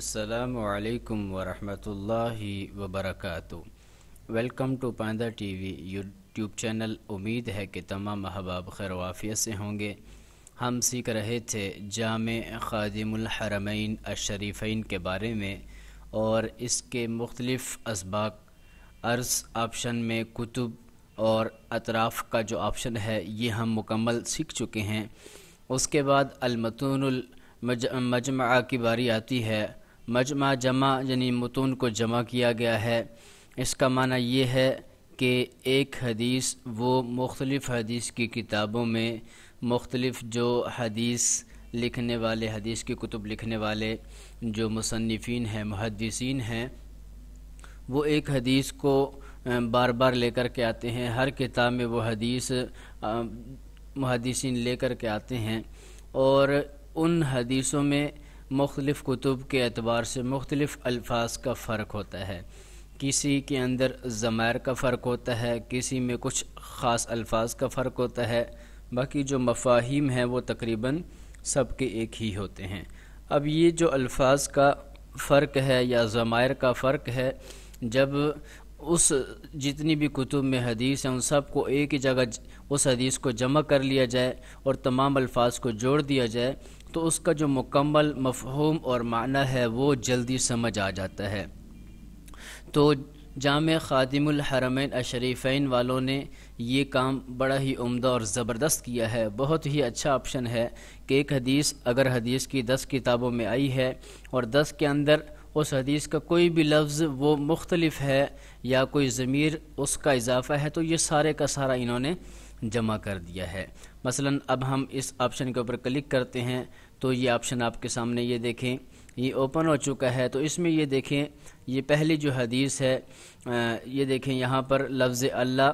السلام علیکم ورحمۃ اللہ وبرکاتہ۔ Welcome to Panda T V YouTube channel. امید ہے کہ تمام احباب خیر و عافیت سے ہوں گے۔ ہم سیکھ رہے تھے جامع خادم الحرمین الشریفین کے بارے میں، اور اس کے مختلف اسباق عرض آپشن میں کتب اور اطراف کا جو آپشن ہے یہ ہم مکمل سیکھ چکے ہیں۔ اس کے بعد المتون المجمع کی باری آتی ہے۔ مجمع جمع یعنی متون کو جمع کیا گیا ہے۔ اس کا معنی یہ ہے کہ ایک حدیث وہ مختلف حدیث کی کتابوں میں مختلف جو حدیث لکھنے والے، حدیث کی کتب لکھنے والے جو مصنفین ہیں، محدثین ہیں، وہ ایک حدیث کو بار بار لے کر کے آتے ہیں۔ ہر کتاب میں وہ حدیث محدثین لے کر کے آتے ہیں، اور ان حدیثوں میں مختلف کتب کے اعتبار سے مختلف الفاظ کا فرق ہوتا ہے۔ کسی کے اندر ضمائر کا فرق ہوتا ہے، کسی میں کچھ خاص الفاظ کا فرق ہوتا ہے، باقی جو مفاہیم ہیں وہ تقریباً سب کے ایک ہی ہوتے ہیں۔ اب یہ جو الفاظ کا فرق ہے یا ضمائر کا فرق ہے، جب اس جتنی بھی کتب میں حدیث ہیں ان سب کو ایک ہی جگہ اس حدیث کو جمع کر لیا جائے اور تمام الفاظ کو جوڑ دیا جائے تو اس کا جو مکمل مفہوم اور معنی ہے وہ جلدی سمجھ آ جاتا ہے۔ تو جامع خادم الحرمین الشریفین والوں نے یہ کام بڑا ہی عمدہ اور زبردست کیا ہے۔ بہت ہی اچھا آپشن ہے کہ ایک حدیث اگر حدیث کی 10 کتابوں میں آئی ہے اور 10 کے اندر اس حدیث کا کوئی بھی لفظ وہ مختلف ہے یا کوئی ضمیر اس کا اضافہ ہے، تو یہ سارے کا سارا انہوں نے جمع کر دیا ہے۔ مثلا اب ہم اس آپشن کے اوپر کلک کرتے ہیں تو یہ آپشن آپ کے سامنے یہ دیکھیں، یہ اوپن ہو چکا ہے۔ تو اس میں یہ دیکھیں، یہ پہلی جو حدیث ہے، یہ دیکھیں یہاں پر لفظ اللہ،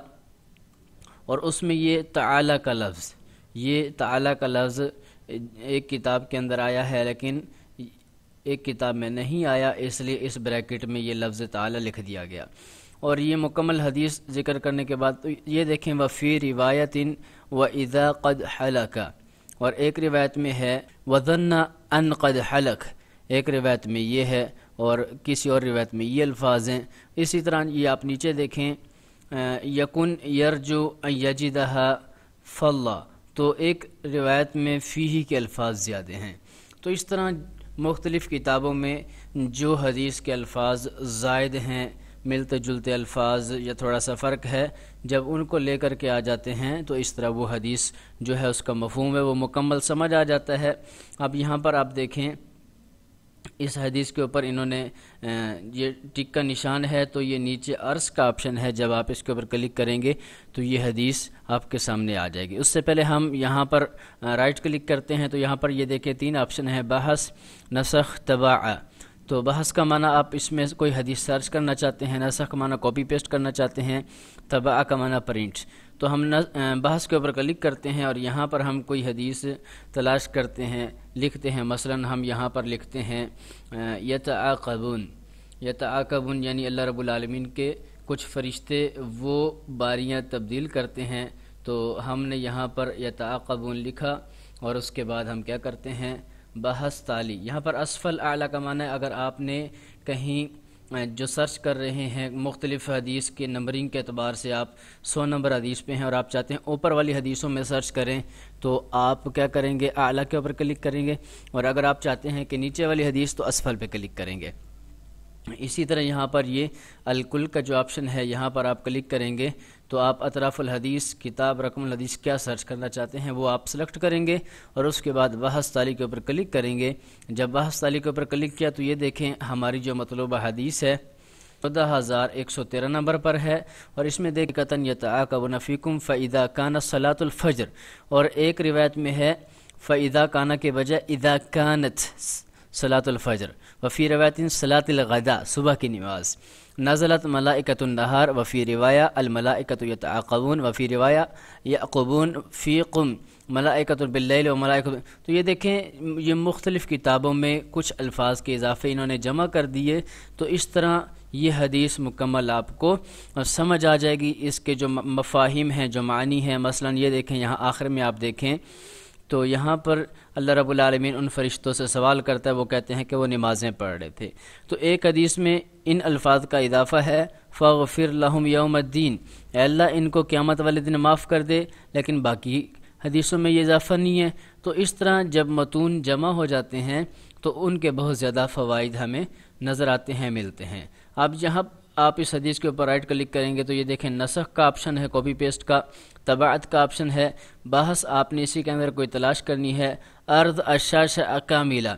اور اس میں یہ تعالی کا لفظ، یہ تعالی کا لفظ ایک کتاب کے اندر آیا ہے لیکن ایک کتاب میں نہیں آیا، اس لیے اس بریکٹ میں یہ لفظ تعالی لکھ دیا گیا۔ اور یہ مکمل حدیث ذکر کرنے کے بعد تو یہ دیکھیں وفی روایت وَإِذَا قَدْ حَلَكَ، اور ایک روایت میں ہے وَظَنَّ أَنْ قَدْ حَلَكَ، ایک روایت میں یہ ہے اور کسی اور روایت میں یہ الفاظ ہیں۔ اسی طرح یہ آپ نیچے دیکھیں یکن یرجو ان یجدہا فاللہ، تو ایک روایت میں فیہ کے الفاظ زیادہ ہیں۔ تو اس طرح مختلف کتابوں میں جو حدیث کے الفاظ زائد ہیں، ملتے جلتے الفاظ یا تھوڑا سا فرق ہے، جب ان کو لے کر کے آ جاتے ہیں تو اس طرح وہ حدیث جو ہے اس کا مفہوم ہے وہ مکمل سمجھ آ جاتا ہے۔ اب یہاں پر آپ دیکھیں اس حدیث کے اوپر انہوں نے یہ ٹک کا نشان ہے، تو یہ نیچے عرض کا آپشن ہے، جب آپ اس کے اوپر کلک کریں گے تو یہ حدیث آپ کے سامنے آ جائے گی۔ اس سے پہلے ہم یہاں پر رائٹ کلک کرتے ہیں تو یہاں پر یہ دیکھیں 3 آپشن ہے، بحث، نسخ، طباع۔ تو بحث کا معنی آپ اس میں کوئی حدیث سرچ کرنا چاہتے ہیں، نسخ کا معنی کاپی پیسٹ کرنا چاہتے ہیں، طباع کا معنی پرنٹ۔ تو ہم بحث کے اوپر کلک کرتے ہیں اور یہاں پر ہم کوئی حدیث تلاش کرتے ہیں، لکھتے ہیں۔ مثلا ہم یہاں پر لکھتے ہیں یتعاقبون، یتعاقبون یعنی اللہ رب العالمین کے کچھ فرشتے وہ باریاں تبدیل کرتے ہیں۔ تو ہم نے یہاں پر یتعاقبون لکھا اور اس کے بعد ہم کیا کرتے ہیں، بحث تالی۔ یہاں پر اسفل اعلیٰ کا معنی ہے اگر آپ نے کہیں جو سرچ کر رہے ہیں مختلف حدیث کے نمبرنگ کے اعتبار سے، آپ 100 نمبر حدیث پہ ہیں اور آپ چاہتے ہیں اوپر والی حدیثوں میں سرچ کریں، تو آپ کیا کریں گے، اعلیٰ کے اوپر کلک کریں گے، اور اگر آپ چاہتے ہیں کہ نیچے والی حدیث تو اسفل پہ کلک کریں گے۔ اسی طرح یہاں پر یہ الکل کا جو آپشن ہے یہاں پر آپ کلک کریں گے تو آپ اطراف الحدیث، کتاب، رقم الحدیث کیا سرچ کرنا چاہتے ہیں وہ آپ سلیکٹ کریں گے، اور اس کے بعد بحث تالی کے اوپر کلک کریں گے۔ جب بحث تالی کے اوپر کلک کیا تو یہ دیکھیں ہماری جو مطلوبہ حدیث ہے 14,113 نمبر پر ہے، اور اس میں دیکھ قطن یتعاقبون فیکم فَإِذَا كَانَ صَلَاةُ الْفَجْرِ، اور ایک روایت میں ہے فَإِذَا كَانَ کے بجائے اِذَا كَانَتْ صلاۃ الفجر، وفی روایت صلاۃ الغداء، صبح کی نماز، نزلت ملائکۃ النہار، وفی روایہ الملائکۃ یتعاقبون، وفی روایہ یعقبون فیکم ملائکۃ باللیل و ملائکۃ۔ تو یہ دیکھیں یہ مختلف کتابوں میں کچھ الفاظ کے اضافے انہوں نے جمع کر دیے، تو اس طرح یہ حدیث مکمل آپ کو سمجھ آ جائے گی۔ اس کے جو مفاہیم ہیں، جو معنی ہیں، مثلا یہ دیکھیں یہاں آخر میں آپ دیکھیں تو یہاں پر اللہ رب العالمین ان فرشتوں سے سوال کرتا ہے، وہ کہتے ہیں کہ وہ نمازیں پڑھ رہے تھے۔ تو ایک حدیث میں ان الفاظ کا اضافہ ہے فاغفر لہم یوم الدین، اے اللہ ان کو قیامت والے دن معاف کر دے، لیکن باقی حدیثوں میں یہ اضافہ نہیں ہے۔ تو اس طرح جب متون جمع ہو جاتے ہیں تو ان کے بہت زیادہ فوائد ہمیں نظر آتے ہیں، ملتے ہیں۔ اب جہاں آپ اس حدیث کے اوپر رائٹ کلک کریں گے تو یہ دیکھیں نسخ کا آپشن ہے، کاپی پیسٹ کا، طباعت کا آپشن ہے، بحث آپ نے اسی کے اندر کوئی تلاش کرنی ہے، عرض الشاشہ کاملہ،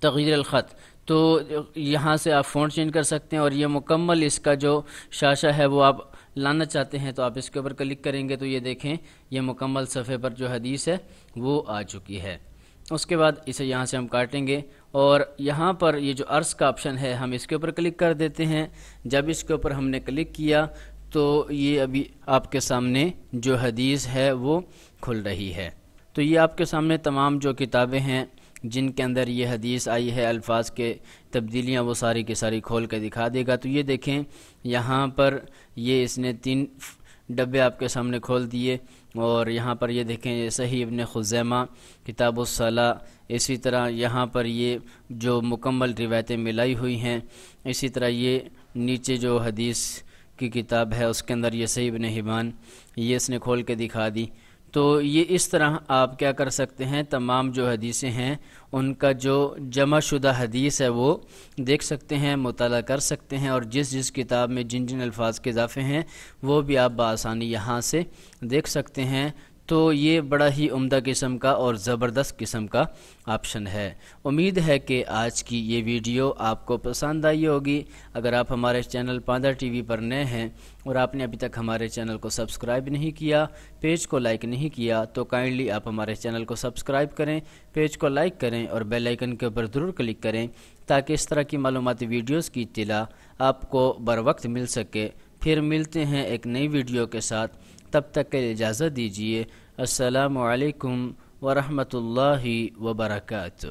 تغیر الخط، تو یہاں سے آپ فونٹ چینج کر سکتے ہیں، اور یہ مکمل اس کا جو شاشہ ہے وہ آپ لانا چاہتے ہیں تو آپ اس کے اوپر کلک کریں گے تو یہ دیکھیں یہ مکمل صفحے پر جو حدیث ہے وہ آ چکی ہے۔ اس کے بعد اسے یہاں سے ہم کاٹیں گے، اور یہاں پر یہ جو عرض کا آپشن ہے ہم اس کے اوپر کلک کر دیتے ہیں۔ جب اس کے اوپر ہم نے کلک کیا تو یہ ابھی آپ کے سامنے جو حدیث ہے وہ کھل رہی ہے۔ تو یہ آپ کے سامنے تمام جو کتابیں ہیں جن کے اندر یہ حدیث آئی ہے، الفاظ کے تبدیلیاں وہ ساری کی ساری کھول کے دکھا دے گا۔ تو یہ دیکھیں یہاں پر یہ اس نے 3 ڈبے آپ کے سامنے کھول دیے، اور یہاں پر یہ دیکھیں یہ صحیح ابن خزیمہ کتاب الصلاۃ، اسی طرح یہاں پر یہ جو مکمل روایتیں ملائی ہوئی ہیں، اسی طرح یہ نیچے جو حدیث کی کتاب ہے اس کے اندر یہ صحیح ابن حبان یہ اس نے کھول کے دکھا دی۔ تو یہ اس طرح آپ کیا کر سکتے ہیں، تمام جو حدیثیں ہیں ان کا جو جمع شدہ حدیث ہے وہ دیکھ سکتے ہیں، مطالعہ کر سکتے ہیں، اور جس کتاب میں جن جن الفاظ کے اضافے ہیں وہ بھی آپ بآسانی یہاں سے دیکھ سکتے ہیں۔ تو یہ بڑا ہی عمدہ قسم کا اور زبردست قسم کا آپشن ہے۔ امید ہے کہ آج کی یہ ویڈیو آپ کو پسند آئی ہوگی۔ اگر آپ ہمارے چینل پاندہ ٹی وی پر نئے ہیں اور آپ نے ابھی تک ہمارے چینل کو سبسکرائب نہیں کیا، پیج کو لائک نہیں کیا، تو کائنڈلی آپ ہمارے چینل کو سبسکرائب کریں، پیج کو لائک کریں اور بیل آئیکن کے اوپر ضرور کلک کریں تاکہ اس طرح کی معلوماتی ویڈیوز کی اطلاع آپ کو بر وقت مل سکے۔ پھر ملتے ہیں ایک نئی ویڈیو کے ساتھ، تب تک کے لیے اجازت دیجیے۔ السلام علیکم ورحمۃ اللہ وبرکاتہ۔